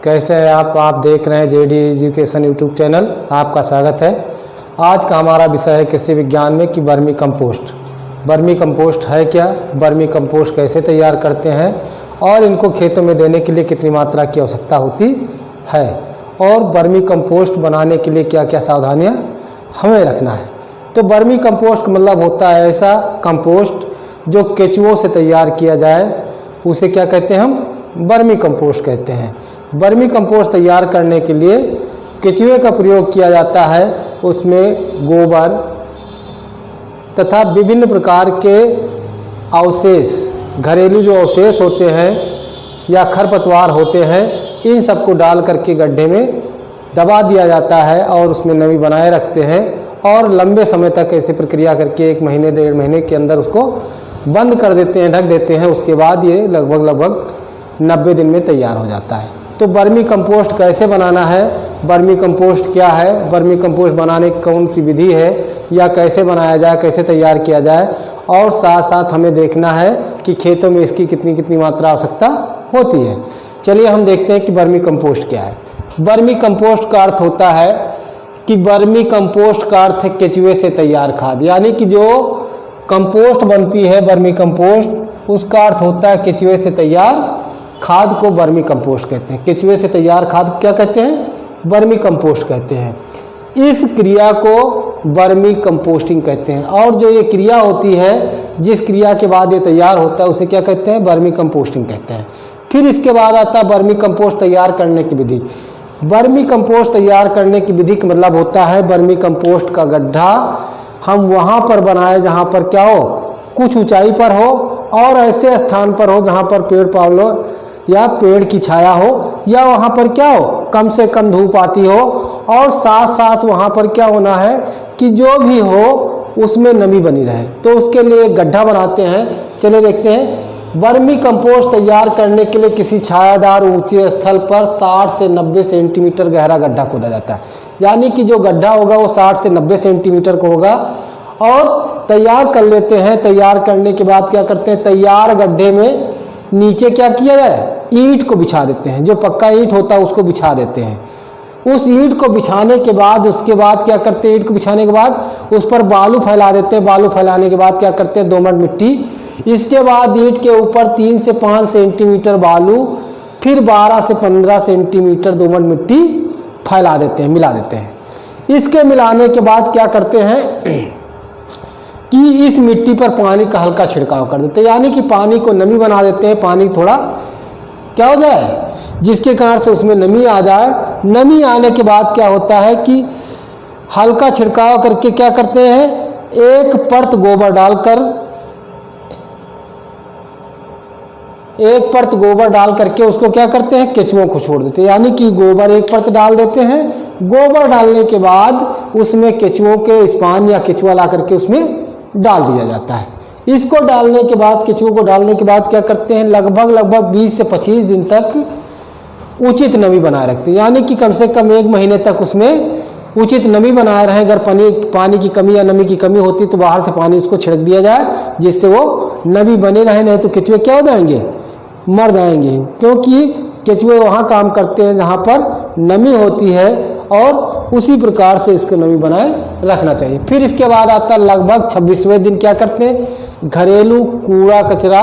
कैसे हैं आप देख रहे हैं जेडी एजुकेशन यूट्यूब चैनल। आपका स्वागत है। आज का हमारा विषय है कृषि विज्ञान में कि वर्मी कंपोस्ट। वर्मी कंपोस्ट है क्या, वर्मी कंपोस्ट कैसे तैयार करते हैं और इनको खेतों में देने के लिए कितनी मात्रा की आवश्यकता होती है, और वर्मी कंपोस्ट बनाने के लिए क्या क्या सावधानियां हमें रखना है। तो वर्मी कंपोस्ट का मतलब होता है ऐसा कंपोस्ट जो केचुओं से तैयार किया जाए, उसे क्या कहते हैं, हम वर्मी कंपोस्ट कहते हैं। वर्मी कंपोस्ट तैयार करने के लिए केचुए का प्रयोग किया जाता है। उसमें गोबर तथा विभिन्न प्रकार के अवशेष, घरेलू जो अवशेष होते हैं या खरपतवार होते हैं, इन सबको डाल करके गड्ढे में दबा दिया जाता है और उसमें नमी बनाए रखते हैं और लंबे समय तक ऐसी प्रक्रिया करके 1 महीने 1.5 महीने के अंदर उसको बंद कर देते हैं, ढक देते हैं। उसके बाद ये लगभग 90 दिन में तैयार हो जाता है। तो वर्मी कंपोस्ट कैसे बनाना है, वर्मी कंपोस्ट क्या है, वर्मी कंपोस्ट बनाने की कौन सी विधि है या कैसे बनाया जाए, कैसे तैयार किया जाए, और साथ साथ हमें देखना है कि खेतों में इसकी कितनी कितनी मात्रा आवश्यकता होती है। चलिए हम देखते हैं कि वर्मी कंपोस्ट क्या है। वर्मी कंपोस्ट का अर्थ होता है कि वर्मी कंपोस्ट का अर्थ है केचुए से तैयार खाद, यानी कि जो कंपोस्ट बनती है वर्मी कंपोस्ट, उसका अर्थ होता है केचुए से तैयार खाद को वर्मी कंपोस्ट कहते हैं। केचुए से तैयार खाद क्या कहते हैं, वर्मी कंपोस्ट कहते हैं। इस क्रिया को वर्मी कंपोस्टिंग कहते हैं। और जो ये क्रिया होती है, जिस क्रिया के बाद ये तैयार होता है, उसे क्या कहते हैं, वर्मी कंपोस्टिंग कहते हैं। फिर इसके बाद आता है वर्मी कंपोस्ट तैयार करने की विधि। वर्मी कंपोस्ट तैयार करने की विधि का मतलब होता है वर्मी कंपोस्ट का गड्ढा हम वहाँ पर बनाए जहाँ पर क्या हो, कुछ ऊंचाई पर हो और ऐसे स्थान पर हो जहाँ पर पेड़ पौधों या पेड़ की छाया हो, या वहाँ पर क्या हो, कम से कम धूप आती हो, और साथ साथ वहाँ पर क्या होना है कि जो भी हो उसमें नमी बनी रहे। तो उसके लिए गड्ढा बनाते हैं। चलिए देखते हैं। वर्मी कंपोस्ट तैयार करने के लिए किसी छायादार ऊंचे स्थल पर 60 से 90 सेंटीमीटर गहरा गड्ढा खोदा जाता है। यानी कि जो गड्ढा होगा वो 60 से 90 सेंटीमीटर का होगा, और तैयार कर लेते हैं। तैयार करने के बाद क्या करते हैं, तैयार गड्ढे में नीचे क्या किया जाए, ईंट को बिछा देते हैं। जो पक्का ईंट होता है उसको बिछा देते हैं। उस ईंट को बिछाने के बाद उसके बाद क्या करते हैं, ईंट को बिछाने के बाद उस पर बालू फैला देते हैं। बालू फैलाने के बाद क्या करते हैं, दोमट मिट्टी। इसके बाद ईंट के ऊपर 3 से 5 सेंटीमीटर बालू, फिर 12 से 15 सेंटीमीटर दोमट मिट्टी फैला देते हैं, मिला देते हैं। इसके मिलाने के बाद क्या करते हैं कि इस मिट्टी पर पानी का हल्का छिड़काव कर देते हैं, यानी कि पानी को नमी बना देते हैं। पानी थोड़ा क्या हो जाए, जिसके कारण से उसमें नमी आ जाए। नमी आने के बाद क्या होता है कि हल्का छिड़काव करके क्या करते हैं, एक परत गोबर डाल करके उसको क्या करते हैं, केचुओं को छोड़ देते हैं। यानी कि गोबर एक परत डाल देते हैं। गोबर डालने के बाद उसमें केचुओं के स्पान या केचुआ ला करके उसमें डाल दिया जाता है। इसको डालने के बाद, केचुओं को डालने के बाद क्या करते हैं, लगभग 20 से 25 दिन तक उचित नमी बनाए रखते हैं। यानी कि कम से कम 1 महीने तक उसमें उचित नमी बनाए रहें। अगर पानी की कमी या नमी की कमी होती तो बाहर से पानी उसको छिड़क दिया जाए, जिससे वो नमी बने रहे। नहीं तो केचुए क्या हो जाएंगे, मर जाएंगे। क्योंकि केचुए वहाँ काम करते हैं जहाँ पर नमी होती है, और उसी प्रकार से इसको नमी बनाए रखना चाहिए। फिर इसके बाद आता है लगभग 26वें दिन क्या करते हैं, घरेलू कूड़ा कचरा,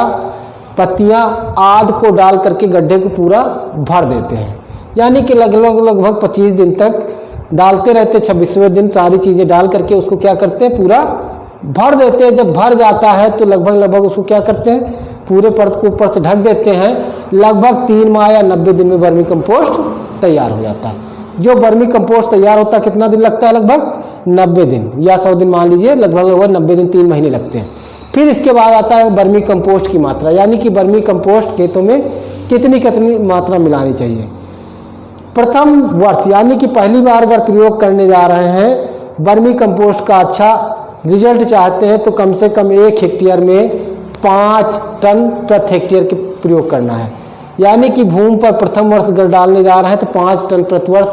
पत्तियाँ आदि को डाल करके गड्ढे को पूरा भर देते हैं। यानी कि लगभग 25 दिन तक डालते रहते। 26वें दिन सारी चीज़ें डाल करके उसको क्या करते हैं, पूरा भर देते हैं। जब भर जाता है तो लगभग उसको क्या करते हैं, पूरे परत को ऊपर से ढक देते हैं। लगभग 3 माह या 90 दिन में वर्मी कंपोस्ट तैयार हो जाता है। जो वर्मी कंपोस्ट तैयार होता है कितना दिन लगता है, लगभग 90 दिन या 100 दिन मान लीजिए, लगभग 90 दिन 3 महीने लगते हैं। फिर इसके बाद आता है वर्मी कंपोस्ट की मात्रा, यानी कि वर्मी कंपोस्ट खेतों में कितनी मात्रा मिलानी चाहिए। प्रथम वर्ष यानी कि पहली बार अगर प्रयोग करने जा रहे हैं, वर्मी कंपोस्ट का अच्छा रिजल्ट चाहते हैं तो कम से कम 1 हेक्टेयर में 5 टन प्रति हेक्टेयर के प्रयोग करना है। यानी कि भूमि पर प्रथम वर्ष अगर डालने जा रहे हैं तो 5 टन प्रति वर्ष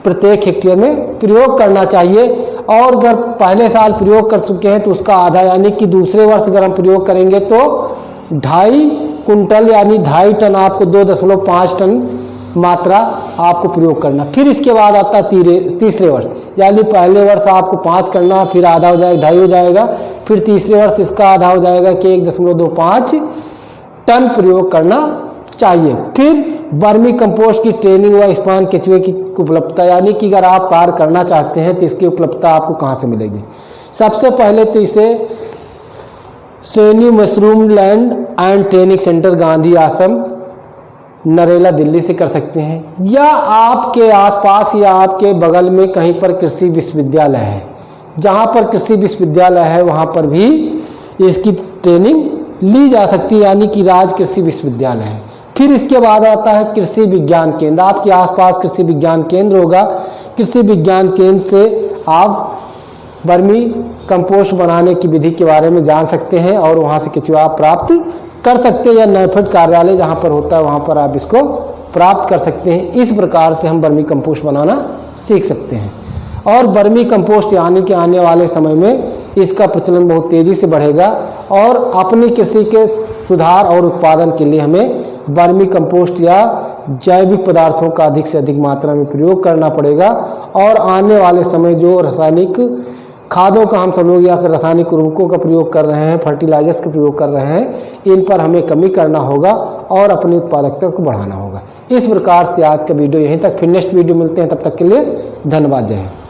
प्रत्येक हेक्टेयर में प्रयोग करना चाहिए। और अगर पहले साल प्रयोग कर चुके हैं तो उसका आधा, यानी कि दूसरे वर्ष अगर हम प्रयोग करेंगे तो 2.5 कुंटल यानी 2.5 टन आपको 2.5 टन मात्रा आपको प्रयोग करना। फिर इसके बाद आता है तीसरे वर्ष, यानी पहले वर्ष आपको 5 करना, फिर आधा हो जाएगा 2.5 हो जाएगा, फिर तीसरे वर्ष इसका आधा हो जाएगा कि 1.25 टन प्रयोग करना चाहिए। फिर वर्मी कंपोस्ट की ट्रेनिंग व स्पान केचुए की उपलब्धता, यानी कि अगर आप कार्य करना चाहते हैं तो इसकी उपलब्धता आपको कहाँ से मिलेगी। सबसे पहले तो इसे Saini mushroom land and training centre, Gandhi आश्रम, नरेला, दिल्ली से कर सकते हैं, या आपके आसपास या आपके बगल में कहीं पर कृषि विश्वविद्यालय है, जहाँ पर कृषि विश्वविद्यालय है वहाँ पर भी इसकी ट्रेनिंग ली जा सकती है, यानी कि राज्य कृषि विश्वविद्यालय है। फिर इसके बाद आता है कृषि विज्ञान केंद्र। आपके आसपास कृषि विज्ञान केंद्र होगा, कृषि विज्ञान केंद्र से आप वर्मी कंपोस्ट बनाने की विधि के बारे में जान सकते हैं और वहाँ से केचुआ आप प्राप्त कर सकते हैं, या नैफेड कार्यालय जहाँ पर होता है वहाँ पर आप इसको प्राप्त कर सकते हैं। इस प्रकार से हम वर्मी कंपोस्ट बनाना सीख सकते हैं। और वर्मी कंपोस्ट यानी कि आने वाले समय में इसका प्रचलन बहुत तेज़ी से बढ़ेगा और अपनी कृषि के सुधार और उत्पादन के लिए हमें वर्मी कंपोस्ट या जैविक पदार्थों का अधिक से अधिक मात्रा में प्रयोग करना पड़ेगा। और आने वाले समय जो रासायनिक खादों का हम सब लोग या फिर रासायनिक उर्वरकों का प्रयोग कर रहे हैं, फर्टिलाइजर्स का प्रयोग कर रहे हैं, इन पर हमें कमी करना होगा और अपनी उत्पादकता को बढ़ाना होगा। इस प्रकार से आज का वीडियो यहीं तक, फिर नेक्स्ट वीडियो मिलते हैं, तब तक के लिए धन्यवाद, जय हिंद।